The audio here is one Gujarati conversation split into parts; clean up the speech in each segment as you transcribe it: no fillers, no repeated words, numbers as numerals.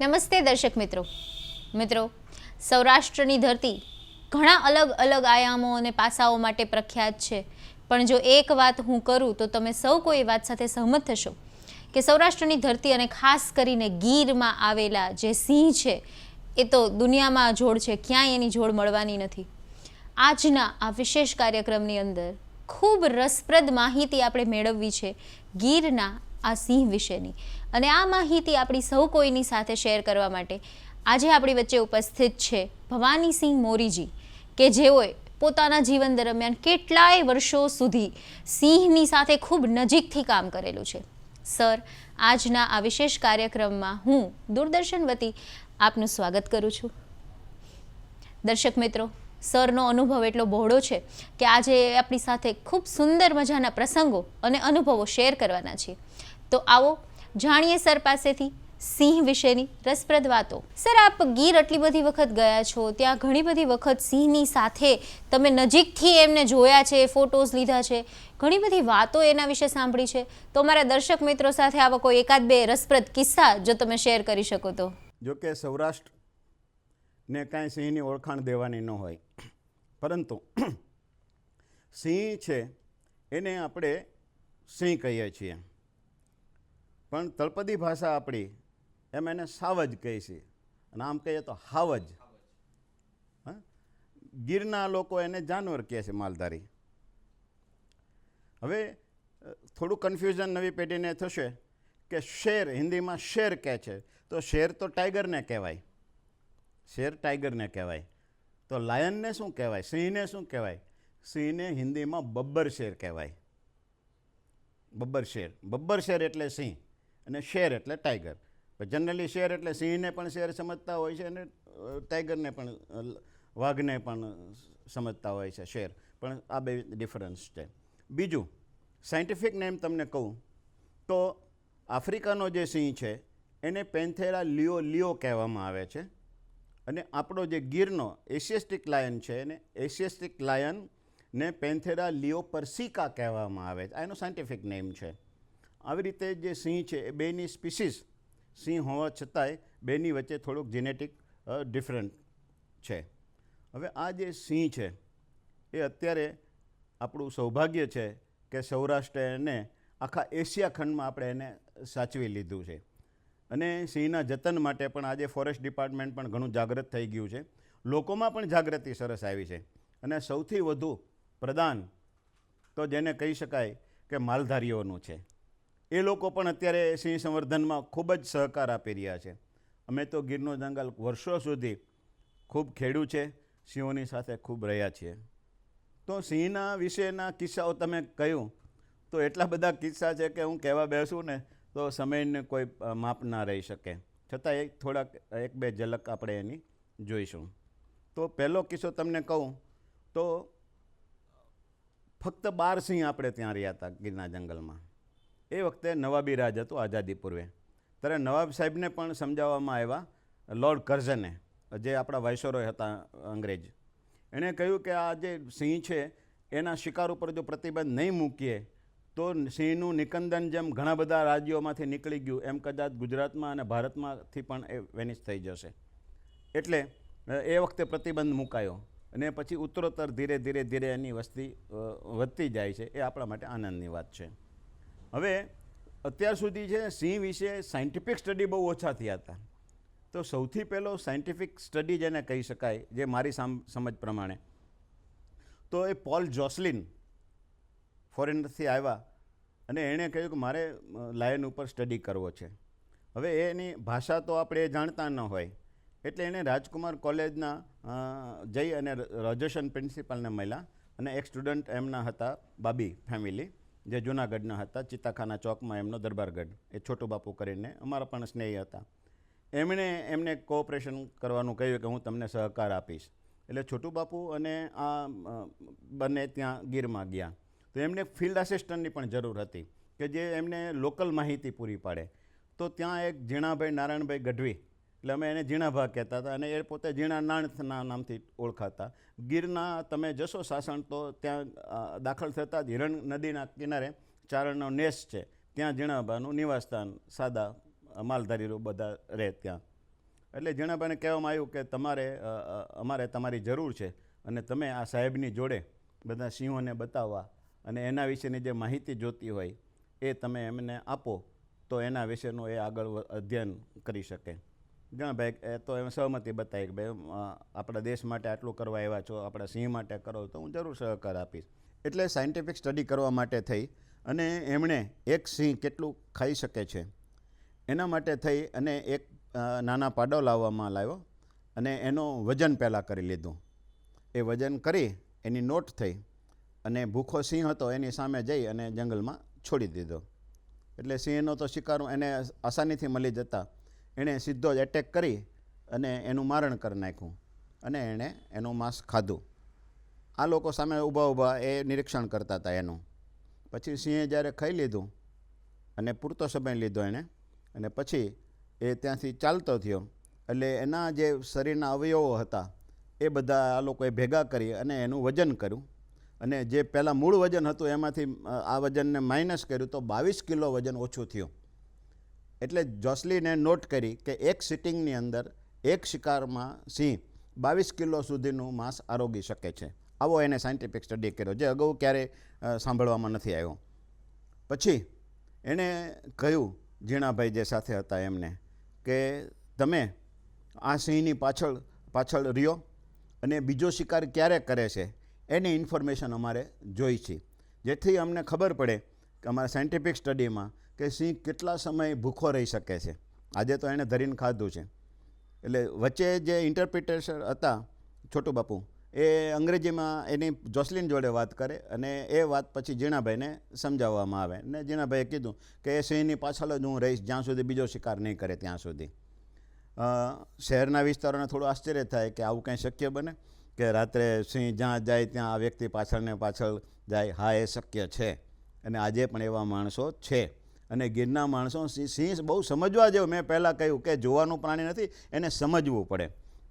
નમસ્તે દર્શક મિત્રો સૌરાષ્ટ્રની ધરતી ઘણા અલગ અલગ આયામો અને પાસાઓ માટે પ્રખ્યાત છે, પણ જો એક વાત હું કરું તો તમે સૌ કોઈ વાત સાથે સહમત થશો કે સૌરાષ્ટ્રની ધરતી અને ખાસ કરીને ગીરમાં આવેલા જે સિંહ છે એ તો દુનિયામાં જોડ છે, ક્યાંય એની જોડ મળવાની નથી. આજના આ વિશેષ કાર્યક્રમની અંદર ખૂબ રસપ્રદ માહિતી આપણે મેળવવી છે ગીરના આ સિંહ વિશેની, અને આ માહિતી આપણી સૌ કોઈની સાથે શેર કરવા માટે આજે આપણી વચ્ચે ઉપસ્થિત છે ભવાનીસિંહ મોરીજી, કે જેઓએ પોતાના જીવન દરમિયાન કેટલાય વર્ષો સુધી સિંહની સાથે ખૂબ નજીકથી કામ કરેલું છે. સર, આજના આ વિશેષ કાર્યક્રમમાં હું દૂરદર્શન વતી આપનું સ્વાગત કરું છું. દર્શક મિત્રો, સરનો અનુભવ એટલો બહોળો છે કે આજે આપણી સાથે ખૂબ સુંદર મજાના પ્રસંગો અને અનુભવો શેર કરવાના છીએ. તો આવો જાણીએ સર પાસેથી સિંહ વિશેની રસપ્રદ વાતો. સર, આપ ગીર આટલી બધી વખત ગયા છો, ત્યાં ઘણી બધી વખત સિંહની સાથે તમે નજીકથી એમને જોયા છે, ફોટોઝ લીધા છે, ઘણી બધી વાતો એના વિશે સાંભળી છે, તો અમારા દર્શક મિત્રો સાથે આવા કોઈ એકાદ બે રસપ્રદ કિસ્સા જો તમે શેર કરી શકો તો. જો કે સૌરાષ્ટ્રને કાંઈ સિંહની ઓળખાણ દેવાની ન હોય, પરંતુ સિંહ છે એને આપણે સિંહ કહીએ છીએ, પણ તળપદી ભાષા આપણી એમ એને સાવજ કહે છે, અને આમ કહીએ તો હાવજ. ગીરના લોકો એને જાનવર કહે છે, માલધારી. હવે થોડું કન્ફ્યુઝન નવી પેઢીને થશે કે શેર હિન્દીમાં શેર કહે છે, તો શેર તો ટાઈગરને કહેવાય, શેર ટાઈગરને કહેવાય. તો લાયનને શું કહેવાય, સિંહને શું કહેવાય? સિંહને હિન્દીમાં બબ્બર શેર કહેવાય. બબ્બર શેર, બબ્બર શેર એટલે સિંહ અને શેર એટલે ટાઈગર. જનરલી શેર એટલે સિંહને પણ શેર સમજતા હોય છે અને ટાઈગરને પણ, વાઘને પણ સમજતા હોય છે શેર, પણ આ બે ડિફરન્સ છે. બીજું સાયન્ટિફિક નેમ તમને કહું તો આફ્રિકાનો જે સિંહ છે એને પેન્થેરા લિયો કહેવામાં આવે છે, અને આપણો જે ગીરનો એશિયાસ્ટિક લાયન છે એને એશિયાસ્ટિક લાયન ને પેન્થેરા લિયો પરસિકા કહેવામાં આવે છે. આ એનો સાયન્ટિફિક નેમ છે. આવી રીતે જે સિંહ છે એ બેની સ્પીસીસ સિંહ હોવા છતાંય બેની વચ્ચે થોડુંક જેનેટિક ડિફરન્ટ છે. હવે આ જે સિંહ છે એ અત્યારે આપણું સૌભાગ્ય છે કે સૌરાષ્ટ્રે એને આખા એશિયા ખંડમાં આપણે એને સાચવી લીધું છે, અને સિંહના જતન માટે પણ આજે ફોરેસ્ટ ડિપાર્ટમેન્ટ પણ ઘણું જાગૃત થઈ ગયું છે, લોકોમાં પણ જાગૃતિ સરસ આવી છે. અને સૌથી વધુ પ્રદાન તો જેને કહી શકાય કે માલધારીઓનું છે. એ લોકો પણ અત્યારે સિંહ સંવર્ધનમાં ખૂબ જ સહકાર આપી રહ્યા છે. અમે તો ગીરનો જંગલ વર્ષો સુધી ખૂબ ખેડ્યું છે, સિંહોની સાથે ખૂબ રહ્યા છીએ. તો સિંહના વિશેના કિસ્સાઓ તમે કહ્યું તો એટલા બધા કિસ્સા છે કે હું કહેવા બેસું ને તો સમયને કોઈ માપ ના રહી શકે, છતાં થોડાક એક બે ઝલક આપણે એની જોઈશું. તો પહેલો કિસ્સો તમને કહું તો ફક્ત 12 સિંહ આપણે ત્યાં રહ્યા હતા ગીરના જંગલમાં. એ વખતે નવાબી રાજ હતું આઝાદી પૂર્વે. ત્યારે નવાબ સાહેબને પણ સમજાવવામાં આવ્યા, લોર્ડ કર્ઝને, જે આપણા વાઇસરોય હતા અંગ્રેજ, એણે કહ્યું કે આ જે સિંહ છે એના શિકાર ઉપર જો પ્રતિબંધ નહીં મૂકીએ તો સિંહનું નિકંદન જેમ ઘણા બધા રાજ્યોમાંથી નીકળી ગયું એમ કદાચ ગુજરાતમાં અને ભારતમાંથી પણ એ વેનિશ થઈ જશે. એટલે એ વખતે પ્રતિબંધ મુકાયો, અને પછી ઉત્તરોત્તર ધીરે ધીરે એની વસ્તી વધતી જાય છે. એ આપણા માટે આનંદની વાત છે. હવે અત્યાર સુધી છે સિંહ વિશે સાયન્ટિફિક સ્ટડી બહુ ઓછા થયા હતા. તો સૌથી પહેલો સાયન્ટિફિક સ્ટડી જેને કહી શકાય, જે મારી સમજ પ્રમાણે, તો એ પોલ જોસલિન ફોરેનરથી આવ્યા અને એણે કહ્યું કે મારે લાયન ઉપર સ્ટડી કરવો છે. હવે એની ભાષા તો આપણે જાણતા ન હોય, એટલે એણે રાજકુમાર કોલેજના જઈ અને રજેશન પ્રિન્સિપાલને મળ્યા, અને એક સ્ટુડન્ટ એમના હતા બાબી ફેમિલી, જે જૂનાગઢના હતા, ચિત્તાખાના ચોકમાં એમનો દરબારગઢ, એ છોટુ બાપુ કરીને અમારા પણ સ્નેહી હતા. એમણે એમને કોઓપરેશન કરવાનું કહ્યું કે હું તમને સહકાર આપીશ. એટલે છોટુ બાપુ અને આ બંને ત્યાં ગીરમાં ગયા. તો એમને ફિલ્ડ આસિસ્ટન્ટની પણ જરૂર હતી કે જે એમને લોકલ માહિતી પૂરી પાડે. તો ત્યાં એક ઝીણાભાઈ નારાયણભાઈ ગઢવી, એટલે અમે એને ઝીણાભા કહેતા હતા, અને એ પોતે ઝીણા નાણના નામથી ઓળખાતા. ગીરના તમે જશો સાસણ તો ત્યાં દાખલ થતાં જ હિરણ નદીના કિનારે ચારણનો નેસ છે, ત્યાં ઝીણાભાનું નિવાસસ્થાન, સાદા માલધારીઓ બધા રહે ત્યાં. એટલે ઝીણાભાઈને કહેવામાં આવ્યું કે અમારે તમારી જરૂર છે અને તમે આ સાહેબની જોડે બધા સિંહોને બતાવવા અને એના વિશેની જે માહિતી જોતી હોય એ તમે એમને આપો તો એના વિશેનું એ આગળ અધ્યયન કરી શકે. ઝીણાભાઈ એ તો એમ સહમતિ બતાવી કે ભાઈ આપણા દેશ માટે આટલું કરવા આવ્યા છો, આપણા સિંહ માટે કરો તો હું જરૂર સહકાર આપીશ. એટલે સાયન્ટિફિક સ્ટડી કરવા માટે થઈ અને એમણે એક સિંહ કેટલું ખાઈ શકે છે એના માટે થઈ અને એક નાના પાડો લાવ્યો અને એનું વજન પહેલાં કરી લીધું. એ વજન કરી એની નોટ થઈ અને ભૂખો સિંહ હતો એની સામે જઈ અને જંગલમાં છોડી દીધો. એટલે સિંહનો તો શિકાર એને આસાનીથી મળી જતા એણે સીધો જ એટેક કરી અને એનું મારણ કરી નાખ્યું અને એણે એનું માંસ ખાધું. આ લોકો સામે ઊભા એ નિરીક્ષણ કરતા હતા એનું. પછી સિંહે જ્યારે ખાઈ લીધું અને પૂરતો સમય લીધો એણે અને પછી એ ત્યાંથી ચાલતો થયો એટલે એના જે શરીરના અવયવો હતા એ બધા આ લોકોએ ભેગા કરી અને એનું વજન કર્યું અને જે પહેલાં મૂળ વજન હતું એમાંથી આ વજનને માઇનસ કર્યું તો 22 કિલો વજન ઓછું થયું. એટલે જોસલીને નોટ કરી કે એક સિટિંગની અંદર એક શિકારમાં સિંહ 22 કિલો સુધીનું માંસ આરોગી શકે છે. આવો એને સાયન્ટિફિક સ્ટડી કર્યો જે અગાઉ ક્યારેય સાંભળવામાં નથી આવ્યો. પછી એણે કહ્યું ઝીણાભાઈ જે સાથે હતા એમને કે તમે આ સિંહની પાછળ રહ્યો અને બીજો શિકાર ક્યારે કરે છે એની ઇન્ફોર્મેશન અમારે જોઈ છે, જેથી અમને ખબર પડે કે અમારા સાયન્ટિફિક સ્ટડીમાં કે સિંહ કેટલા સમય ભૂખો રહી શકે છે. આજે તો એણે ધરીને ખાધું છે. એટલે વચ્ચે જે ઇન્ટરપ્રિટેશન હતા છોટુ બાપુ એ અંગ્રેજીમાં એની જોસલીન જોડે વાત કરે અને એ વાત પછી ઝીણાભાઈને સમજાવવામાં આવે ને ઝીણાભાઈએ કીધું કે એ સિંહની પાછળ જ હું રહીશ જ્યાં સુધી બીજો શિકાર નહીં કરે ત્યાં સુધી. શહેરના વિસ્તારોને થોડું આશ્ચર્ય થાય કે આવું કંઈ શક્ય બને કે રાત્રે સિંહ જ્યાં જાય ત્યાં આ વ્યક્તિ પાછળને પાછળ જાય. હા, એ શક્ય છે અને આજે પણ એવા માણસો છે અને ગીરના માણસો સિંહ બહુ સમજવા જેવું. મેં પહેલાં કહ્યું કે જોવાનું પ્રાણી નથી, એને સમજવું પડે.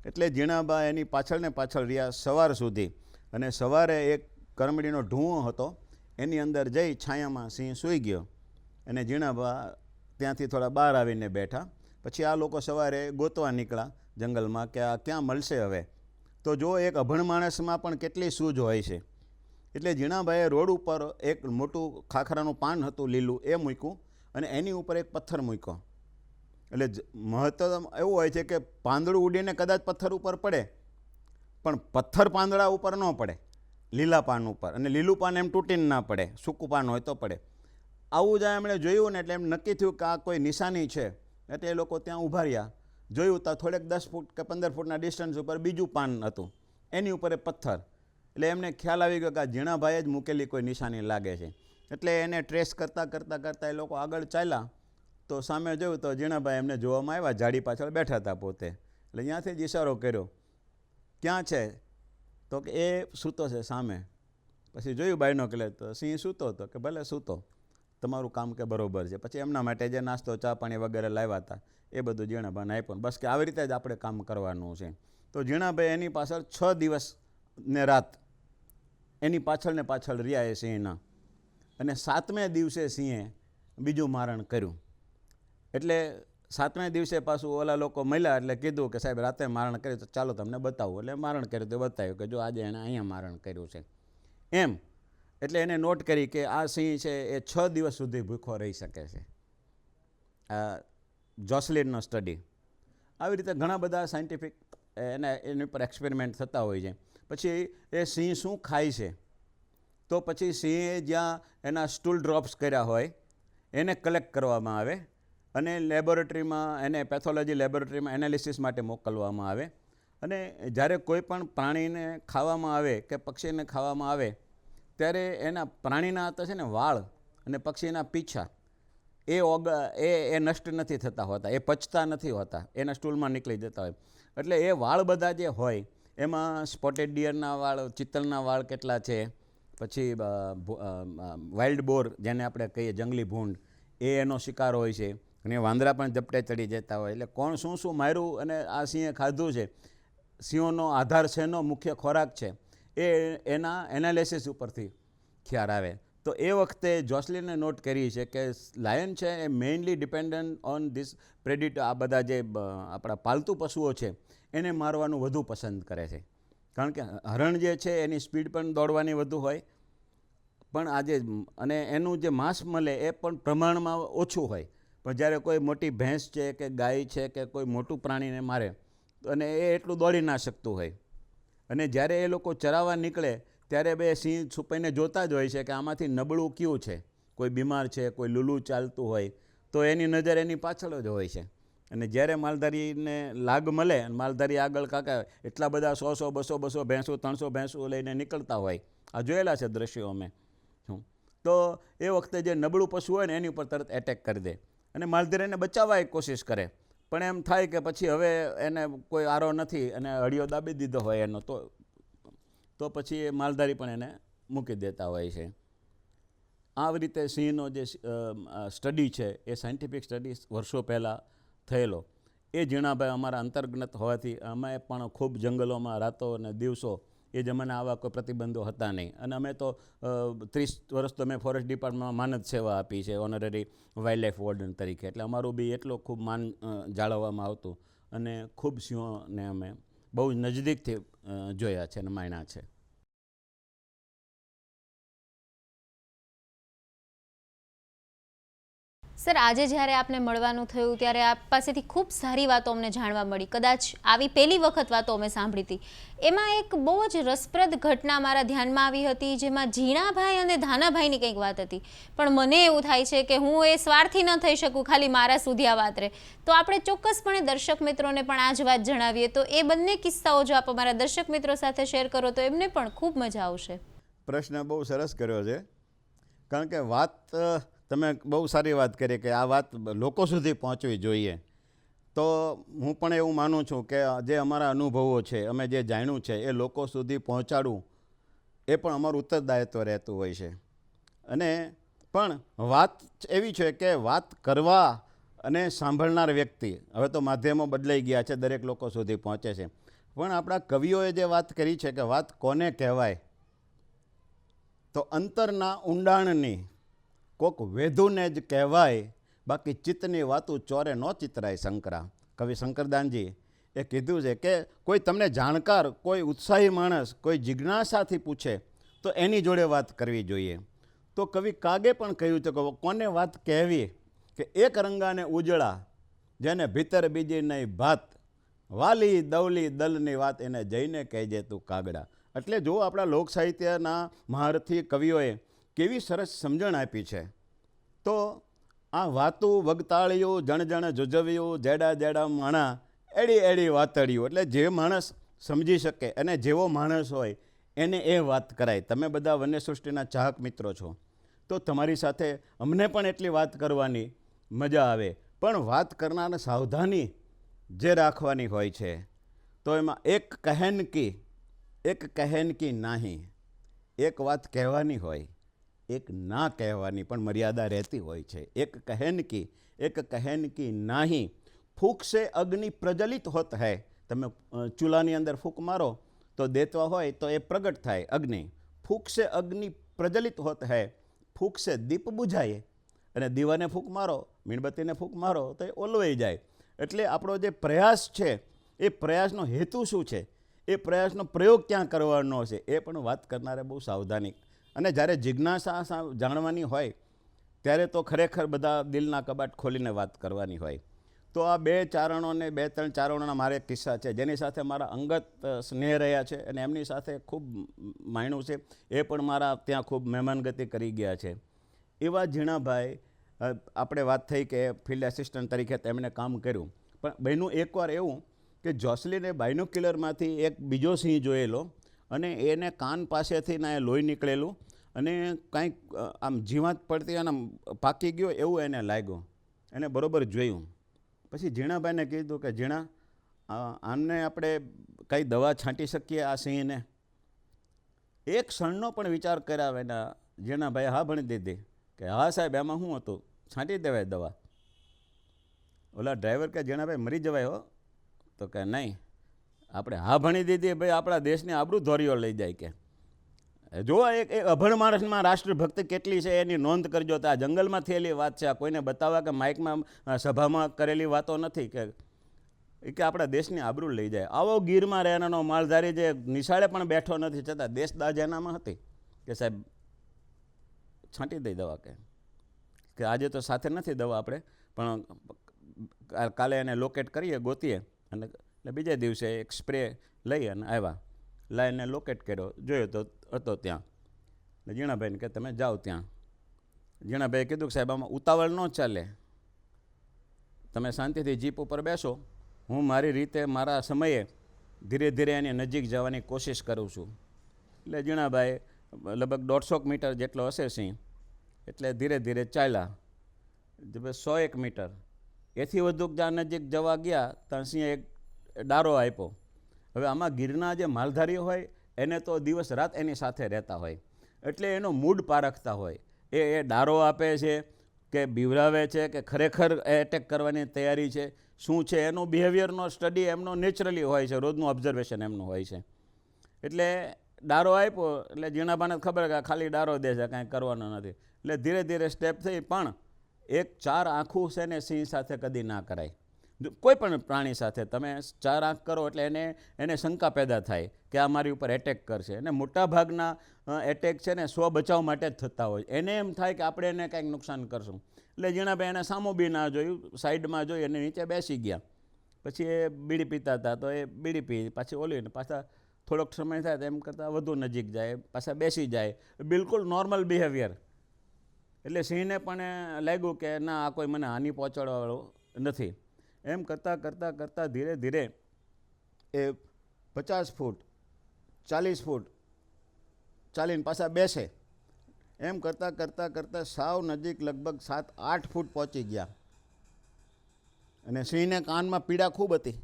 એટલે ઝીણાબા એની પાછળ રહ્યા સવાર સુધી અને સવારે એક કરમડીનો ઢૂંવો હતો એની અંદર જઈ છાયામાં સિંહ સૂઈ ગયો અને ઝીણાબા ત્યાંથી થોડા બહાર આવીને બેઠા. પછી આ લોકો સવારે ગોતવા નીકળ્યા જંગલમાં કે આ ક્યાં મળશે હવે. તો જો એક અભણ માણસમાં પણ કેટલી સૂઝ હોય છે. એટલે ઝીણાભાઈએ રોડ ઉપર એક મોટું ખાખરાનું પાન હતું લીલું એ મૂક્યું અને એની ઉપર એક પથ્થર મૂક્યો. એટલે મહત્વ એવું હોય છે કે પાંદડું ઉડીને કદાચ પથ્થર ઉપર પડે પણ પથ્થર પાંદડા ઉપર ન પડે, લીલા પાન ઉપર. અને લીલું પાન એમ તૂટીને ના પડે, સૂકું પાન હોય તો પડે. આવું જ એમણે જોયું ને એટલે એમ નક્કી થયું કે આ કોઈ નિશાની છે. એટલે એ લોકો ત્યાં ઊભા રહ્યા, જોયું તો થોડેક 10 ફૂટ કે 15 ફૂટના ડિસ્ટન્સ ઉપર બીજું પાન હતું એની ઉપર એ પથ્થર. એટલે એમને ખ્યાલ આવી ગયો કે આ ઝીણાભાઈએ જ મૂકેલી કોઈ નિશાની લાગે છે. એટલે એને ટ્રેસ કરતાં એ લોકો આગળ ચાલ્યા તો સામે જોયું તો ઝીણાભાઈ એમને જોવામાં આવ્યા, ઝાડી પાછળ બેઠા હતા પોતે. એટલે ત્યાંથી જ ઇશારો કર્યો, ક્યાં છે? તો કે એ સૂતો છે સામે. પછી જોયું બાયનોક્યુલર તો સિંહ સૂતો હતો. કે ભલે સૂતો, તમારું કામ કે બરોબર છે. પછી એમના માટે જે નાસ્તો ચા પાણી વગેરે લાવ્યા હતા એ બધું ઝીણાભાઈને આપ્યું. બસ કે આવી રીતે જ આપણે કામ કરવાનું છે. તો ઝીણાભાઈ એની પાછળ 6 દિવસ ને રાત એની પાછળ રહ્યા એ સિંહના. અને 7મે દિવસે સિંહે બીજું મારણ કર્યું. એટલે 7મે દિવસે પાછું ઓલા લોકો મળ્યા એટલે કીધું કે સાહેબ રાતે મારણ કર્યું તો ચાલો તમને બતાવું. એટલે મારણ કર્યું તો બતાવ્યું કે જો આજે એણે અહીંયા મારણ કર્યું છે એમ. એટલે એને નોટ કરી કે આ સિંહ છે એ 6 દિવસ સુધી ભૂખો રહી શકે છે. જોસલીનનો સ્ટડી. આવી રીતે ઘણા બધા સાયન્ટિફિક એની ઉપર એક્સપેરિમેન્ટ થતા હોય છે. પછી એ સિંહ શું ખાય છે તો પછી સિંહે જ્યાં એના સ્ટૂલ ડ્રોપ્સ કર્યા હોય એને કલેક્ટ કરવામાં આવે અને લેબોરેટરીમાં એને પેથોલોજી લેબોરેટરીમાં એનાલિસિસ માટે મોકલવામાં આવે. અને જ્યારે કોઈ પણ પ્રાણીને ખાવામાં આવે કે પક્ષીને ખાવામાં આવે ત્યારે એના પ્રાણીના તો છે ને વાળ અને પક્ષીના પીછા એ નષ્ટ નથી થતા હોતા, એ પચતા નથી હોતા, એના સ્ટૂલમાં નીકળી જતા હોય. એટલે એ વાળ બધા જે હોય એમાં સ્પોટેડ ડિયરના વાળ, ચિત્તલના વાળ કેટલા છે, પછી વાઇલ્ડ બોર જેને આપણે કહીએ જંગલી ભૂંડ એ એનો શિકાર હોય છે. અને વાંદરા પણ ઝપટે ચડી જતા હોય. એટલે કોણ શું માર્યું અને આ સિંહે ખાધું છે, સિંહોનો આધાર શેનો મુખ્ય ખોરાક છે એ એના એનાલિસિસ ઉપરથી ખ્યાલ આવે. તો તો એ વખતે જોસલિને નોટ કરી છે કે લાયન છે એ મેઇનલી ડિપેન્ડન્ટ ઓન ધીસ પ્રેડિટર, આ બધા જે આપણા પાલતુ પશુઓ છે એને મારવાનું વધુ પસંદ કરે છે. કારણ કે હરણ જે છે એની સ્પીડ પણ દોડવાની વધુ હોય, પણ આજે અને એનું જે માંસ મળે એ પણ પ્રમાણમાં ઓછું હોય. પણ જ્યારે કોઈ મોટી ભેંસ છે કે ગાય છે કે કોઈ મોટું પ્રાણીને મારે અને એ એટલું દોડી ના શકતું હોય, અને જ્યારે એ લોકો ચરાવવા નીકળે ત્યારે બે સિંહ છુપાઈને જોતા જ હોય છે કે આમાંથી નબળું કયું છે, કોઈ બીમાર છે, કોઈ લૂલું ચાલતું હોય, તો એની નજર એની પાછળ જ હોય છે. અને જ્યારે માલધારીને લાગ મળે અને માલધારી આગળ કાકા એટલા બધા 100 200 ભેંસો 300 ભેંસો લઈને નીકળતા હોય, આ જોયેલા છે દ્રશ્યો અમે. તો એ વખતે જે નબળું પશુ હોય ને એની ઉપર તરત એટેક કરી દે અને માલધારીને બચાવવા કોશિશ કરે, પણ એમ થાય કે પછી હવે એને કોઈ આરો નથી અને હળિયો દાબી દીધો હોય એનો, તો પછી એ માલધારી પણ એને મૂકી દેતા હોય છે. આવી રીતે સિંહનો જે સ્ટડી છે એ સાયન્ટિફિક સ્ટડી વર્ષો પહેલાં થયેલો. એ ઝીણાભાઈ અમારા અંતર્ગત હોવાથી અમે પણ ખૂબ જંગલોમાં રાતો અને દિવસો, એ જમાને આવા કોઈ પ્રતિબંધો હતા નહીં. અને અમે તો 30 વર્ષ તો મેં ફોરેસ્ટ ડિપાર્ટમેન્ટમાં માનદ સેવા આપી છે, ઓનરરી વાઇલ્ડ લાઈફ વોર્ડન તરીકે. એટલે અમારું બી એટલો ખૂબ માન જાળવવામાં આવતું અને ખૂબ સિંહોને અમે બહુ નજદીકથી જોયા છે અને માણ્યા છે. સર, આજે જ્યારે આપને મળવાનું થયું ત્યારે આપ પાસેથી ખૂબ સારી વાતો અમને જાણવા મળી. કદાચ આવી પહેલી વખત વાતો અમે સાંભળી હતી. એમાં એક બહુ જ રસપ્રદ ઘટના મારા ધ્યાનમાં આવી હતી, જેમાં ઝીણાભાઈ અને ધાનાભાઈની કંઈક વાત હતી. પણ મને એવું થાય છે કે હું એ સ્વાર્થી ન થઈ શકું ખાલી મારા સુધી આ વાત રહે. તો આપણે ચોક્કસપણે દર્શક મિત્રોને પણ આ જ વાત જણાવીએ, તો એ બંને કિસ્સાઓ જો આપ અમારા દર્શક મિત્રો સાથે શેર કરો તો એમને પણ ખૂબ મજા આવશે. પ્રશ્ન બહુ સરસ કર્યો છે, કારણ કે વાત તમે બહુ સારી વાત કરી કે આ વાત લોકો સુધી પહોંચવી જોઈએ. તો હું પણ એવું માનું છું કે જે અમારા અનુભવો છે, અમે જે જાણ્યું છે એ લોકો સુધી પહોંચાડવું એ પણ અમારું ઉત્તરદાયિત્વ રહેતું હોય છે. અને પણ વાત એવી છે કે વાત કરવા અને સાંભળનાર વ્યક્તિ, હવે તો માધ્યમો બદલાઈ ગયા છે, દરેક લોકો સુધી પહોંચે છે. પણ આપણા કવિઓએ જે વાત કરી છે કે વાત કોને કહેવાય, તો અંતરના ઊંડાણની કોક વેધુને જ કહેવાય, બાકી ચિત્તની વાતું ચોરે ન ચિતરાય શંકરા. કવિ શંકરદાનજી એ કીધું છે કે કોઈ તમને જાણકાર, કોઈ ઉત્સાહી માણસ કોઈ જિજ્ઞાસાથી પૂછે તો એની જોડે વાત કરવી જોઈએ. તો કવિ કાગે પણ કહ્યું છે કે કોને વાત કહેવી, કે એક રંગાને ઉજળા જેને ભીતર બીજી નહીં ભાત, વાલી દવલી દલની વાત એને જઈને કહેજે તું કાગડા. એટલે જો આપણા લોક સાહિત્યના મહારથી કવિઓએ કેવી સરસ સમજણ આપી છે. તો આ વાતું વગતાળિયું જણ જણ જુજવ્યું જેડા જેડા માણા એડી એડી વાતળિયું, એટલે જે માણસ સમજી શકે અને જેવો માણસ હોય એને એ વાત કરાય. તમે બધા વન્ય સૃષ્ટિના ચાહક મિત્રો છો, તો તમારી સાથે અમને પણ એટલી વાત કરવાની મજા આવે. પણ વાત કરનાર સાવધાની જે રાખવાની હોય છે, તો એમાં એક કહેન કી નાહી, એક વાત કહેવાની હોય, એક ના કહેવાની પણ મર્યાદા રહેતી હોય છે. એક કહેન કી નાહી, ફૂંક સે અગ્નિ પ્રજ્વલિત હોત હૈ. તમે ચૂલાની અંદર ફૂંક મારો તો દેતવા હોય તો એ પ્રગટ થાય અગ્નિ. ફૂંક સે અગ્નિ પ્રજ્વલિત હોત હૈ, ફૂંક સે દીપ બુઝાય. અને દીવાને ફૂંક મારો, મીણબત્તીને ફૂંક મારો તો એ ઓલવાઈ જાય. એટલે આપણો જે પ્રયાસ છે એ પ્રયાસનો હેતુ શું છે, એ પ્રયાસનો પ્રયોગ ક્યાં કરવાનો છે, એ પણ વાત કરનારે બહુ સાવધાની. અને જ્યારે જિજ્ઞાસા જાણવાની હોય ત્યારે તો ખરેખર બધા દિલના કબાટ ખોલીને વાત કરવાની હોય. તો આ 2-3 ચારણોના મારે કિસ્સા છે જેની સાથે મારા અંગત સ્નેહ રહ્યા છે અને એમની સાથે ખૂબ માણ્યું છે. એ પણ મારા ત્યાં ખૂબ મહેમાનગતિ કરી ગયા છે. એવા ઝીણાભાઈ, આપણે વાત થઈ કે ફિલ્ડ એસિસ્ટન્ટ તરીકે તેમણે કામ કર્યું, પણ બન્યું એકવાર એવું કે જોસલીને બાયનોક્યુલરમાંથી એક બીજો સિંહ જોયેલો અને એને કાન પાસેથી ના એ લોહી નીકળેલું અને કાંઈક આમ જીવાત પડતી અને પાકી ગયો એવું એને લાગ્યું. એને બરાબર જોયું. પછી ઝીણાભાઈને કીધું કે ઝીણા, આને આપણે કઈ દવા છાંટી શકીએ આ સિંહને? એક ક્ષણનો પણ વિચાર કર્યા વિના ઝીણાભાઈએ હા ભણી દીધી કે હા સાહેબ, એમાં શું હતું, છાંટી દેવાય દવા. ઓલા ડ્રાઈવર કે ઝીણાભાઈ મરી જવાય હો, તો કે નહીં, આપણે હા ભણી દીધી ભાઈ, આપણા દેશની આબરૂ ધોરીઓ લઈ જાય કે. જો એક અભણ માણસમાં રાષ્ટ્રભક્તિ કેટલી છે એની નોંધ કરજો. તો આ જંગલમાં થયેલી વાત છે, આ કોઈને બતાવવા કે માઇકમાં સભામાં કરેલી વાતો નથી કે આપણા દેશની આબરૂ લઈ જાય. આવો ગીરમાં રહેનાનો માલધારી જે નિશાળે પણ બેઠો નથી, છતાં દેશ દાજ એનામાં હતી કે સાહેબ છાંટી દઈ દવા, કે આજે તો સાથે નથી દવા આપણે, પણ કાલે એને લોકેટ કરીએ, ગોતીએ, અને એટલે બીજા દિવસે એક સ્પ્રે લઈ અને આવ્યા. લાઈને લોકેટ કર્યો, જોયો તો હતો ત્યાં. એટલે જીણાભાઈને કે તમે જાઓ ત્યાં. જીણાભાઈએ કીધું કે સાહેબ આમાં ઉતાવળ ન ચાલે, તમે શાંતિથી જીપ ઉપર બેસો, હું મારી રીતે મારા સમયે ધીરે ધીરે એની નજીક જવાની કોશિશ કરું છું. એટલે જીણાભાઈ લગભગ 150 મીટર જેટલો હશે સિંહ, એટલે ધીરે ધીરે ચાલ્યા. 101 મીટર એથી વધુ જ્યાં નજીક જવા ગયા ત્યાં સિંહે એક ડારો આપ્યો. હવે આમાં ગીરના જે માલધારીઓ હોય એને તો દિવસ રાત એની સાથે રહેતા હોય, એટલે એનો મૂડ પારખતા હોય. એ ડારો આપે છે કે બીવરાવે છે કે ખરેખર એટેક કરવાની તૈયારી છે, શું છે એનો બિહેવિયરનો સ્ટડી એમનો નેચરલી હોય છે, રોજનું ઓબ્ઝર્વેશન એમનું હોય છે. એટલે ડારો આપ્યો એટલે જીણાબાને ખબર કે ખાલી ડારો દે છે, કાંઈ કરવાનો નથી. એટલે ધીરે ધીરે સ્ટેપ થઈ, પણ એક 4 આંખું છે ને સિંહ સાથે કદી ના કરાય. કોઈ પણ પ્રાણી સાથે તમે 4 આંખ કરો એટલે એને શંકા પેદા થાય કે આ મારી ઉપર એટેક કરશે. અને મોટાભાગના એટેક છે ને સ્વ બચાવ માટે જ થતા હોય. એને એમ થાય કે આપણે એને કાંઈક નુકસાન કરશું. એટલે જીણાભાઈ એને સામું બી ના જોયું, સાઈડમાં જોઈ અને નીચે બેસી ગયા. પછી એ બીડી પીતા હતા તો એ બીડી પી, પાછી ઓલીને પાછા થોડોક સમય થાય તો એમ કરતાં વધુ નજીક જાય, પાછા બેસી જાય, બિલકુલ નોર્મલ બિહેવિયર. એટલે સિંહને પણ લાગ્યું કે ના, આ કોઈ મને હાનિ પહોંચાડવાવાળો નથી. એમ કરતાં ધીરે ધીરે એ 50 ફૂટ 40 ફૂટ ચાલીને પાછા બેસે. એમ કરતાં સાવ નજીક લગભગ 7-8 ફૂટ પહોંચી ગયા. અને સિંહને કાનમાં પીડા ખૂબ હતી,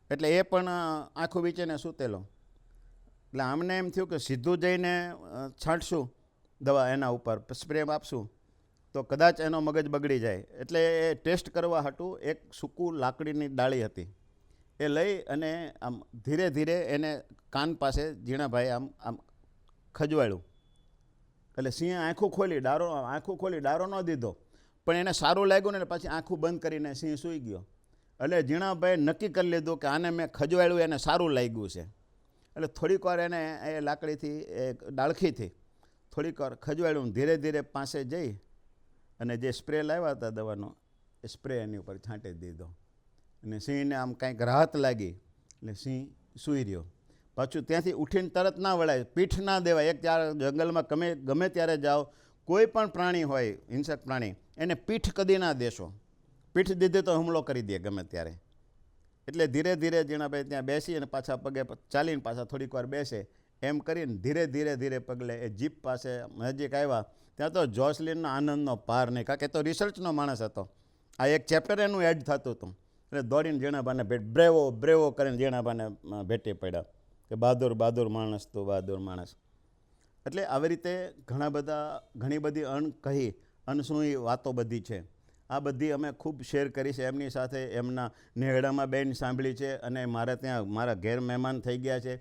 એટલે એ પણ આંખો વીંચીને સૂતેલો. એટલે આમને એમ થયું કે સીધું જઈને છાંટશું દવા એના ઉપર, સ્પ્રે આપશું તો કદાચ એનો મગજ બગડી જાય. એટલે એ ટેસ્ટ કરવા હાટું એક સૂકું લાકડીની ડાળી હતી, એ લઈ અને આમ ધીરે ધીરે એને કાન પાસે જીણાભાઈ આમ ખજવાળ્યું. એટલે સિંહે આંખું ખોલી ડારો ન દીધો, પણ એને સારું લાગ્યું ને પછી આંખું બંધ કરીને સિંહ સૂઈ ગયો. એટલે જીણાભાઈ નક્કી કરી લીધું કે આને મેં ખજવાળ્યું, એને સારું લાગ્યું છે. એટલે થોડીક વાર એને એ લાકડીથી એ ડાળખીથી થોડીક વાર ખજવાળ્યું, ધીરે ધીરે પાસે જઈ અને જે સ્પ્રે લાવ્યા હતા દવાનો એ સ્પ્રે એની ઉપર છાંટી દીધો. અને સિંહને આમ કાંઈક રાહત લાગી એટલે સિંહ સૂઈ રહ્યો. પાછું ત્યાંથી ઉઠીને તરત ના વળાય, પીઠ ના દેવાય. એક ત્યારે જંગલમાં ગમે ત્યારે જાઓ, કોઈ પણ પ્રાણી હોય, હિંસક પ્રાણી, એને પીઠ કદી ના દેશો. પીઠ દીધી તો હુમલો કરી દે ગમે ત્યારે. એટલે ધીરે ધીરે જીણાભાઈ ત્યાં બેસી અને પાછા પગે ચાલીને પાછા થોડીક વાર બેસે. એમ કરીને ધીરે પગલે એ જીપ પાસે નજીક આવ્યા. ત્યાં તો જોસલીનનો આનંદનો પાર નહીં, કારણ કે તો રિસર્ચનો માણસ હતો. આ એક ચેપ્ટર એનું એડ થતું હતું. એટલે દોડીને જીણાભાઈને બ્રેવો કરીને જીણાભાઈને ભેટી પડ્યા કે બહાદુર માણસ, તો બહાદુર માણસ. એટલે આવી રીતે ઘણી બધી અનસુણી વાતો બધી છે. આ બધી અમે ખૂબ શેર કરી છે એમની સાથે. એમના નેહડામાં બેન સાંભળી છે, અને મારે ત્યાં મારા ઘેર મહેમાન થઈ ગયા છે.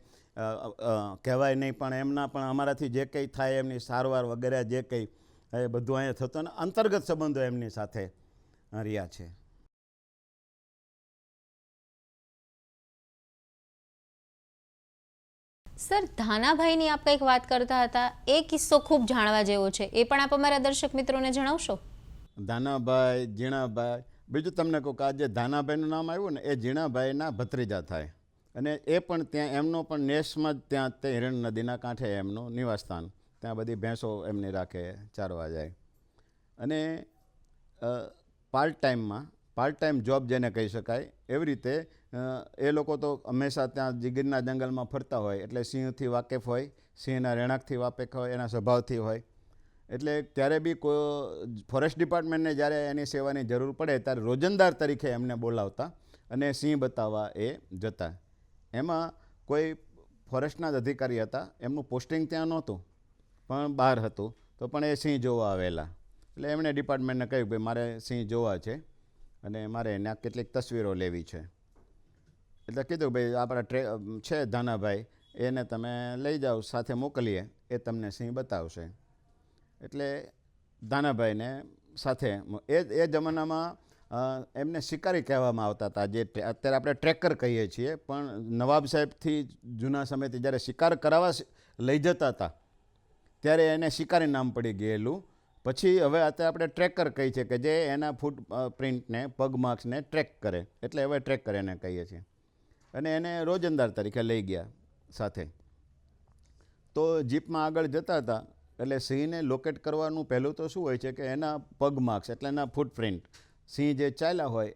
કહેવાય નહીં, પણ એમના પણ અમારાથી જે કંઈ થાય એમની સારવાર વગેરે જે કંઈ એ બધું અહીંયા થતું, અને અંતર્ગત સંબંધો એમની સાથે રહ્યા છે. સર, ધાનાભાઈની આપ કંઈક વાત કરતા હતા, એ કિસ્સો ખૂબ જાણવા જેવો છે, એ પણ આપ અમારા દર્શક મિત્રોને જણાવશો? ધાનાભાઈ, જીણાભાઈ, બીજું તમને કહું કે આ જે ધાનાભાઈનું નામ આવ્યું ને, એ જીણાભાઈના ભત્રીજા થાય. અને એ પણ ત્યાં એમનો પણ નેસમાં જ ત્યાં તે હિરણ નદીના કાંઠે એમનું નિવાસસ્થાન. ત્યાં બધી ભેંસો એમની રાખે, ચારવા જાય. અને પાર્ટ ટાઈમ જોબ જેને કહી શકાય, એવી રીતે એ લોકો તો હંમેશા ત્યાં ગીરના જંગલમાં ફરતા હોય, એટલે સિંહથી વાકેફ હોય, સિંહના રહેણાંકથી વાકેફ હોય, એના સ્વભાવથી હોય. એટલે ત્યારે બી ફોરેસ્ટ ડિપાર્ટમેન્ટને જ્યારે એની સેવાની જરૂર પડે ત્યારે રોજંદાર તરીકે એમને બોલાવતા અને સિંહ બતાવવા એ જતા. એમાં કોઈ ફોરેસ્ટના જ અધિકારી હતા, એમનું પોસ્ટિંગ ત્યાં નહોતું પણ બહાર હતું, તો પણ એ સિંહ જોવા આવેલા. એટલે એમણે ડિપાર્ટમેન્ટને કહ્યું ભાઈ મારે સિંહ જોવા છે અને મારે એના કેટલીક તસવીરો લેવી છે. એટલે કીધું ભાઈ આપણા છે ધાનાભાઈ, એને તમે લઈ જાઓ સાથે મોકલીએ, એ તમને સિંહ બતાવશે. એટલે દાનાભાઈને સાથે એ જમાનામાં એમને શિકારી કહેવામાં આવતા હતા, જે અત્યારે આપણે ટ્રેકર કહીએ છીએ, પણ નવાબ સાહેબથી જૂના સમયથી જ્યારે શિકાર કરાવવા લઈ જતા હતા ત્યારે એને શિકારી નામ પડી ગયેલું. પછી હવે અત્યારે આપણે ટ્રેકર કહીએ છીએ કે જે એના ફૂટ પ્રિન્ટને પગ માર્ક્સને ટ્રેક કરે, એટલે હવે ટ્રેકર એને કહીએ છીએ. અને એને રોજંદાર તરીકે લઈ ગયા સાથે. તો જીપમાં આગળ જતા હતા એટલે સિંહને લોકેટ કરવાનું પહેલું તો શું હોય છે કે એના પગ માર્ક્સ એટલે એના ફૂટપ્રિન્ટ, સિંહ જે ચાલ્યા હોય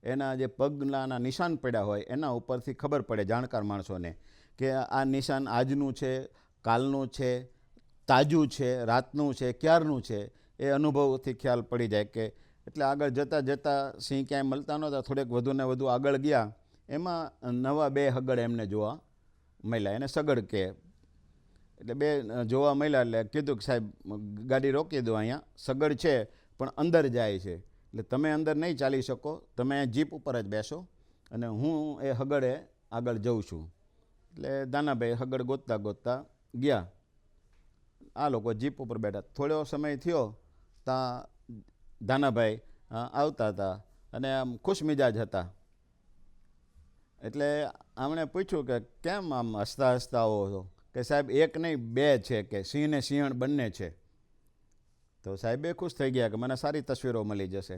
એના જે પગના નિશાન પડ્યા હોય એના ઉપરથી ખબર પડે જાણકાર માણસોને કે આ નિશાન આજનું છે, કાલનું છે, તાજું છે, રાતનું છે, ક્યારનું છે. એ અનુભવથી ખ્યાલ પડી જાય કે એટલે આગળ જતાં જતાં સિંહ ક્યાંય મળતા નહોતા, થોડેક વધુ ને વધુ આગળ ગયા. એમાં નવા 2 હગડ એમને જોવા મળ્યા, એને સગડ કહે. એટલે 2 જોવા મળ્યા એટલે કીધું કે સાહેબ ગાડી રોકી દો, અહીંયા સગડ છે પણ અંદર જાય છે, એટલે તમે અંદર નહીં ચાલી શકો, તમે જીપ ઉપર જ બેસો અને હું એ હગડે આગળ જઉં છું. એટલે દાનાભાઈ હગડ ગોતતા ગોતતા ગયા. આ લોકો જીપ ઉપર બેઠા. થોડો સમય થયો ત્યાં દાનાભાઈ આવતા હતા અને આમ ખુશ મિજાજ હતા. એટલે આમણે પૂછ્યું કે કેમ આમ હસતા હસતા આવો છો? કે સાહેબ એક નહીં 2 છે, કે સિંહ ને સિંહણ બંને છે. તો સાહેબે ખુશ થઈ ગયા કે મને સારી તસવીરો મળી જશે.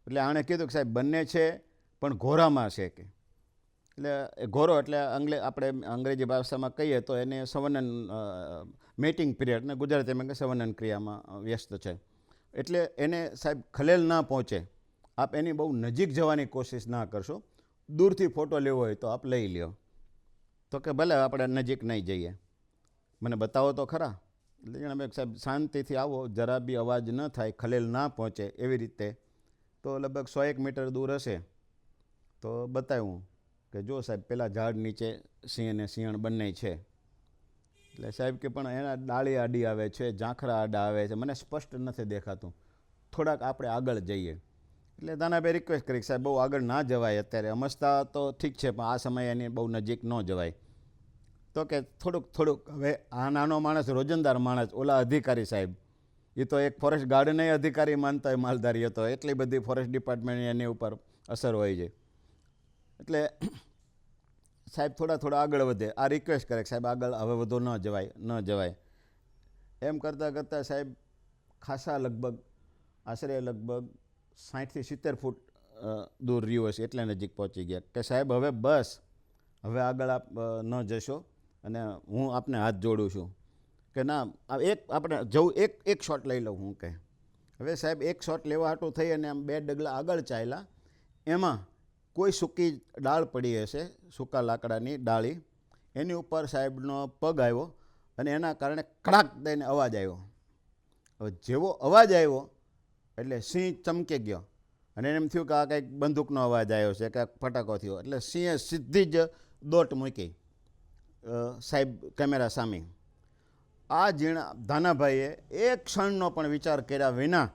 એટલે આણે કીધું કે સાહેબ બંને છે પણ ઘોરામાં છે કે. એટલે ઘોરો એટલે આપણે અંગ્રેજી ભાષામાં કહીએ તો એને સંવનન મેટિંગ પિરિયડ ને ગુજરાતીમાં કે સંવનન ક્રિયામાં વ્યસ્ત છે. એટલે એને સાહેબ ખલેલ ના પહોંચે, આપ એની બહુ નજીક જવાની કોશિશ ના કરશો, દૂરથી ફોટો લેવો હોય તો આપ લઈ લ્યો. તો કે ભલે આપણે નજીક નહીં જઈએ, મને બતાવો તો ખરા. એટલે જણાવે સાહેબ શાંતિથી આવો, જરા બી અવાજ ન થાય, ખલેલ ના પહોંચે એવી રીતે. તો લગભગ 100-1 મીટર દૂર હશે. તો બતાવ્યું કે જો સાહેબ પેલા ઝાડ નીચે સિંહ અને સિંહણ બંને છે. એટલે સાહેબ કે પણ એના ડાળી આડી આવે છે, ઝાંખરા આડા આવે છે, મને સ્પષ્ટ નથી દેખાતું, થોડાક આપણે આગળ જઈએ. એટલે દાનાભાઈ રિક્વેસ્ટ કરી સાહેબ બહુ આગળ ના જવાય, અત્યારે અમસ્તા તો ઠીક છે પણ આ સમયે એની બહુ નજીક ન જવાય. તો કે થોડુંક હવે આ નાનો માણસ, રોજંદાર માણસ, ઓલા અધિકારી સાહેબ એ તો એક ફોરેસ્ટ ગાર્ડને અધિકારી માનતા હોય, માલધારી હતો, એટલી બધી ફોરેસ્ટ ડિપાર્ટમેન્ટની એની ઉપર અસર હોય છે. એટલે સાહેબ થોડા આગળ વધે, આ રિક્વેસ્ટ કરે સાહેબ આગળ હવે વધુ ન જવાય. એમ કરતાં કરતાં સાહેબ ખાસા આશરે લગભગ 60થી 70 ફૂટ દૂર રહ્યું હશે, એટલે નજીક પહોંચી ગયા. કે સાહેબ હવે બસ, હવે આગળ આપ ન જશો અને હું આપને હાથ જોડું છું. કે ના આપણે જવું, એક શોટ લઈ લઉં હું કહે. હવે સાહેબ એક શોટ લેવા હાટું થઈ અને આમ 2 ડગલા આગળ ચાલ્યા. એમાં કોઈ સૂકી ડાળ પડી હશે, સૂકા લાકડાની ડાળી, એની ઉપર સાહેબનો પગ આવ્યો અને એના કારણે કડાક દઈને અવાજ આવ્યો. હવે જેવો અવાજ આવ્યો એટલે સિંહ ચમકી ગયો અને એને એમ થયું કે આ કંઈક બંદૂકનો અવાજ આવ્યો છે કે ફટાકો થયો. એટલે સિંહે સીધી જ દોટ મૂકી સાહેબ કેમેરા સામે. આ દાનાભાઈએ એક ક્ષણનો પણ વિચાર કર્યા વિના,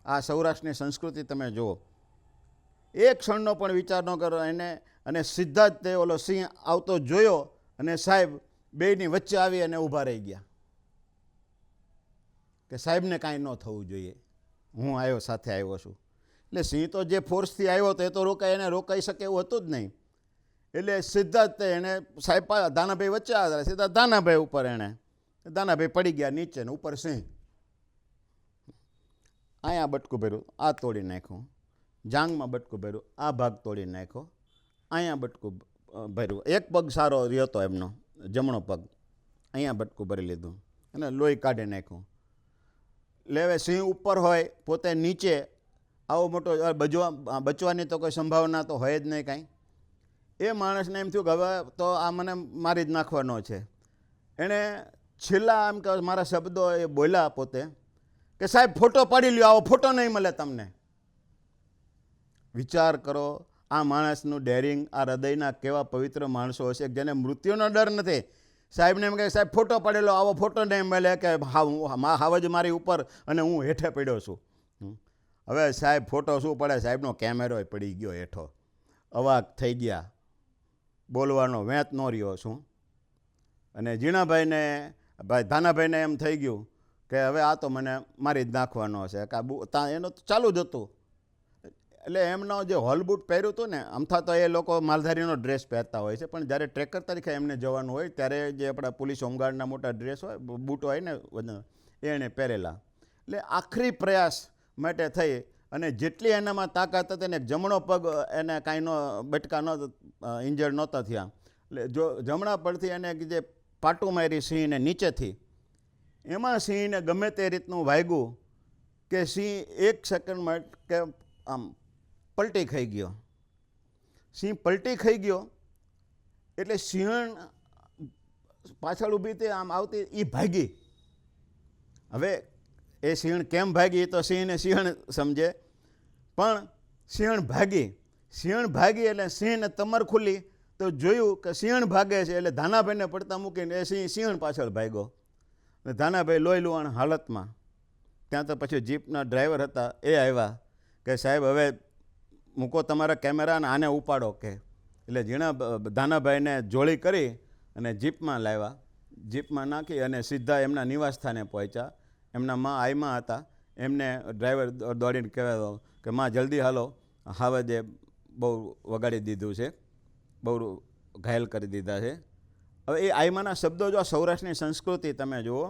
આ સૌરાષ્ટ્રની સંસ્કૃતિ તમે જુઓ, એક ક્ષણનો પણ વિચાર ન કરો એને, અને સીધા જ તે ઓલો સિંહ આવતો જોયો અને સાહેબ બેયની વચ્ચે આવી અને ઊભા રહી ગયા કે સાહેબને કાંઈ ન થવું જોઈએ, હું સાથે આવ્યો છું. એટલે સિંહ તો જે ફોર્સથી આવ્યો હતો એ તો રોકાઈ શકે એવું હતું જ નહીં. એટલે સીધા જ તે એને સાહેબ દાનાભાઈ વચ્ચે આવ્યા, સીધા દાનાભાઈ ઉપર દાનાભાઈ પડી ગયા નીચે ને ઉપર સિંહ. અહીંયા બટકું ભર્યું, આ તોડી નાખ્યું, જાંગમાં બટકું ભર્યું, આ ભાગ તોડી નાખ્યો, અહીંયા બટકું ભર્યું, એક પગ સારો રહ્યો હતો એમનો, જમણો પગ, અહીંયા બટકું ભરી લીધું અને લોહી કાઢી નાખ્યું. એટલે હવે સિંહ ઉપર હોય, પોતે નીચે, આવો મોટો બચવાની તો કોઈ સંભાવના તો હોય જ નહીં કાંઈ. એ માણસને એમ થયું કે હવે તો આ મને મારી જ નાખવાનો છે. એણે છેલ્લા એમ કે મારા શબ્દો એ બોલ્યા પોતે કે સાહેબ ફોટો પાડી લ્યો, આવો ફોટો નહીં મળે તમને. વિચાર કરો આ માણસનું ડેરિંગ, આ હૃદયના કેવા પવિત્ર માણસો હશે જેને મૃત્યુનો ડર નથી. સાહેબને એમ કહે સાહેબ ફોટો પાડેલો, આવો ફોટો નહીં મળે કે હાવજ મારી ઉપર અને હું હેઠે પડ્યો છું. હવે સાહેબ ફોટો શું પડે, સાહેબનો કેમેરો પડી ગયો હેઠો, અવાક થઈ ગયા, બોલવાનો વેંત ન રહ્યો છું. અને જીણાભાઈને ભાઈ ધાનાભાઈને એમ થઈ ગયું કે હવે આ તો મને મારી જ નાખવાનો છે કે એનો તો ચાલુ જ હતું. એટલે એમનો જે હોલબૂટ પહેર્યું હતું ને, અમથા તો એ લોકો માલધારીનો ડ્રેસ પહેરતા હોય છે, પણ જ્યારે ટ્રેકર તરીકે એમને જવાનું હોય ત્યારે જે આપણા પોલીસ હોમગાર્ડના મોટા ડ્રેસ હોય, બૂટ હોય ને એ એણે પહેરેલા. એટલે આખરી પ્રયાસ માટે થઈ અને જેટલી એનામાં તાકાત હતી ને, જમણો પગ એને કાંઈનો બટકા ઇન્જર્ડ નહોતા થયા. એટલે જો જમણા પરથી એને જે પાટું મારી સિંહને નીચેથી, એમાં સિંહને ગમે તે રીતનું વાગ્યું કે સિંહ 1 સેકન્ડ માટે આમ પલટી ખાઈ ગયો. સિંહ પલટી ખાઈ ગયો એટલે સિંહણ પાછળ ઊભી હતી આમ આવતી, એ ભાગી. હવે એ સિંહણ કેમ ભાગી એ તો સિંહને સિંહણ સમજે, પણ સિંહણ ભાગી એટલે સિંહને તમર ખુલ્લી તો જોયું કે સિંહણ ભાગે છે. એટલે ધાનાભાઈને પડતા મૂકીને એ સિંહણ પાછળ ભાગ્યો. ધાનાભાઈ લોહી લુહાણ હાલતમાં. ત્યાં તો પછી જીપના ડ્રાઈવર હતા એ આવ્યા કે સાહેબ હવે મૂકો તમારા કેમેરા અને આને ઉપાડો કે. એટલે ધાનાભાઈને જોડી કરી અને જીપમાં લાવ્યા. જીપમાં નાખી અને સીધા એમના નિવાસસ્થાને પહોંચ્યા. એમના માં આઈમાં હતા. એમને ડ્રાઈવર દોડીને કહેવાયો કે માં જલ્દી હાલો, હાવજે બહુ વગાડી દીધું છે, બહુ ઘાયલ કરી દીધા છે. હવે એ આઈમાના શબ્દો જો સૌરાષ્ટ્રની સંસ્કૃતિ તમે જુઓ.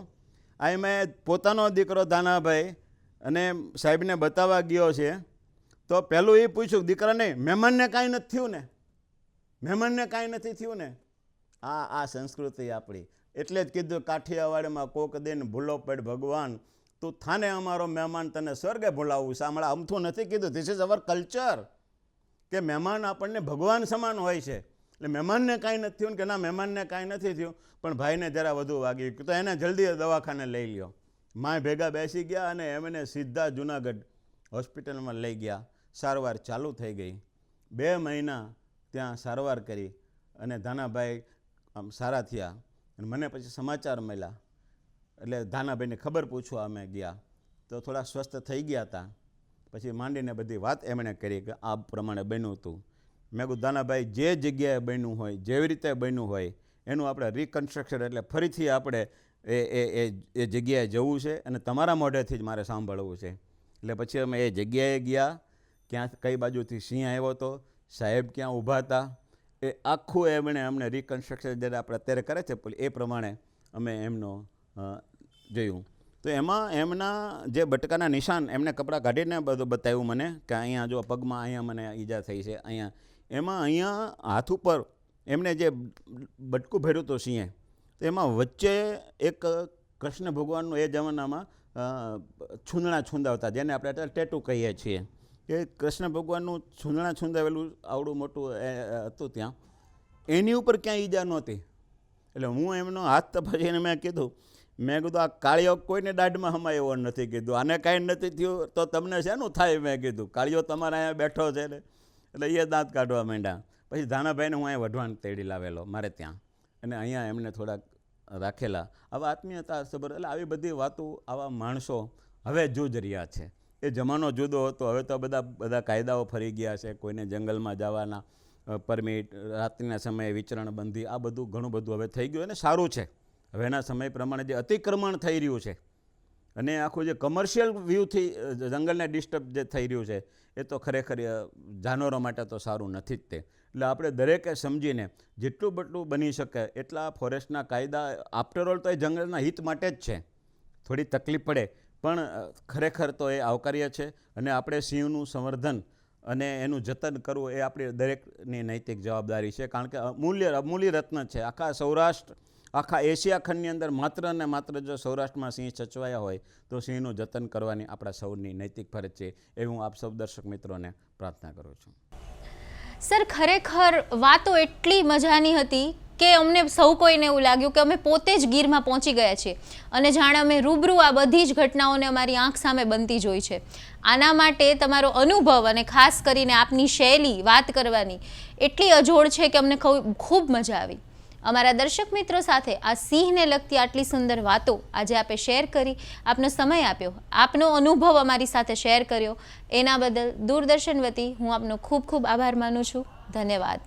આઈમાએ પોતાનો દીકરો ધાનાભાઈ અને સાહેબને બતાવવા ગયો છે તો પહેલું એ પૂછ્યું દીકરાને મહેમાનને કાંઈ નથી થયું ને, મહેમાનને કાંઈ નથી થયું ને. આ સંસ્કૃતિ આપણી. એટલે જ કીધું કાઠિયાવાડમાં કોક દિન ભૂલો પડ ભગવાન, તું થાને અમારો મહેમાન તને સ્વર્ગે ભૂલાવું. સાંભળા, અમથું નથી કીધું. ધીસ ઇઝ અવર કલ્ચર કે મહેમાન આપણને ભગવાન સમાન હોય છે. એટલે મહેમાનને કાંઈ નથી થયું કે ના મહેમાનને કાંઈ નથી થયું, પણ ભાઈને જરા વધુ વાગી તો એને જલ્દી દવાખાને લઈ લ્યો. માય ભેગા બેસી ગયા અને એમને સીધા જુનાગઢ હોસ્પિટલમાં લઈ ગયા. સારવાર ચાલુ થઈ ગઈ. 2 મહિના ત્યાં સારવાર કરી અને ધાનાભાઈ આમ સારા થયા. અને મને પછી સમાચાર મળ્યા એટલે ધાનાભાઈને ખબર પૂછવા અમે ગયા તો થોડા સ્વસ્થ થઈ ગયા હતા. પછી માંડીને બધી વાત એમણે કરી કે આ પ્રમાણે બન્યું હતું. મેં કીધું ધાનાભાઈ, જે જગ્યાએ બન્યું હોય, જેવી રીતે બન્યું હોય એનું આપણે રિકન્સ્ટ્રક્શન એટલે ફરીથી આપણે એ જગ્યાએ જવું છે અને તમારા મોઢેથી જ મારે સાંભળવું છે. એટલે પછી અમે એ જગ્યાએ ગયા. ક્યાં કઈ બાજુથી સિંહ આવ્યો હતો, સાહેબ ક્યાં ઊભા હતા, એ આખું એમણે અમને રિકન્સ્ટ્રક્શન જ્યારે આપણે અત્યારે કરે છે એ પ્રમાણે અમે એમનો જોયું. તો એમાં એમના જે બટકાના નિશાન એમને કપડાં કાઢીને બધું બતાવ્યું મને કે અહીંયા જો પગમાં અહીંયા મને ઈજા થઈ છે અહીંયા. એમાં અહીંયા હાથ ઉપર એમને જે બટકું ભર્યું હતું સિંહે, તો એમાં વચ્ચે એક કૃષ્ણ ભગવાનનું એ જમાનામાં છૂંદણા છૂંદાવતા, જેને આપણે ટેટુ કહીએ છીએ, કે કૃષ્ણ ભગવાનનું છૂંદણા છૂંદાવેલું આવડું મોટું હતું ત્યાં. એની ઉપર ક્યાંય ઈજા નહોતી. એટલે હું એમનો હાથ તપાસીને મેં કીધું આ કાળિયો કોઈને દાઢમાં હમાય એવો નથી. કીધું આને કાંઈ નથી થયું તો તમને શેનું થાય? મેં કીધું કાળિયો તમારા અહીંયા બેઠો છે ને. એટલે એ દાંત કાઢવા માંડ્યા. પછી ધાનાભાઈને હું અહીંયા વઢવાણ તેડી લાવેલો મારે ત્યાં, અને અહીંયા એમને થોડાક રાખેલા. આવા આત્મીયતા સબર, એટલે આવી બધી વાતો, આવા માણસો હવે જૂજ રહ્યા છે. એ જમાનો જુદો હતો. હવે તો બધા કાયદાઓ ફરી ગયા છે. કોઈને જંગલમાં જવાના પરમિટ, રાત્રિના સમયે વિચરણ બંધી, આ બધું ઘણું બધું હવે થઈ ગયું અને સારું છે. હવે એના સમય પ્રમાણે જે અતિક્રમણ થઈ રહ્યું છે અને આખું જે કમર્શિયલ વ્યૂથી જંગલને ડિસ્ટર્બ જે થઈ રહ્યું છે એ તો ખરેખર જાનવરો માટે તો સારું નથી જ તે. એટલે આપણે દરેકે સમજીને જેટલું બટલું બની શકે એટલા ફોરેસ્ટના કાયદા, આફ્ટરઓલ તો એ જંગલના હિત માટે જ છે. થોડી તકલીફ પડે પણ ખરેખર તો એ આવકાર્ય છે. અને આપણે સિંહનું સંવર્ધન અને એનું જતન કરવું એ આપણી દરેકની નૈતિક જવાબદારી છે. કારણ કે અમૂલ્ય રત્ન છે. આખા સૌરાષ્ટ્ર, આખા એશિયા ખંડની અંદર માત્ર ને માત્ર જો સૌરાષ્ટ્રમાં સિંહ સચવાયા હોય તો સિંહનું જતન કરવાની આપણા સૌની નૈતિક ફરજ છે. એ હું આપ સૌ દર્શક મિત્રોને પ્રાર્થના કરું છું. સર, ખરેખર વાતો એટલી મજાની હતી કે અમને સૌ કોઈને એવું લાગ્યું કે અમે પોતે જ ગીરમાં પહોંચી ગયા છીએ અને જાણે અમે રૂબરૂ આ બધી જ ઘટનાઓને અમારી આંખ સામે બનતી જોઈ છે. આના માટે તમારો અનુભવ અને ખાસ કરીને આપની શૈલી વાત કરવાની એટલી અજોડ છે કે અમને ખૂબ મજા આવી. અમારા દર્શક મિત્રો સાથે આ સિંહને લગતી આટલી સુંદર વાતો આજે આપે શેર કરી, આપનો સમય આપ્યો, આપનો અનુભવ અમારી સાથે શેર કર્યો, એના બદલ દૂરદર્શન વતી હું આપનો ખૂબ ખૂબ આભાર માનું છું. ધન્યવાદ.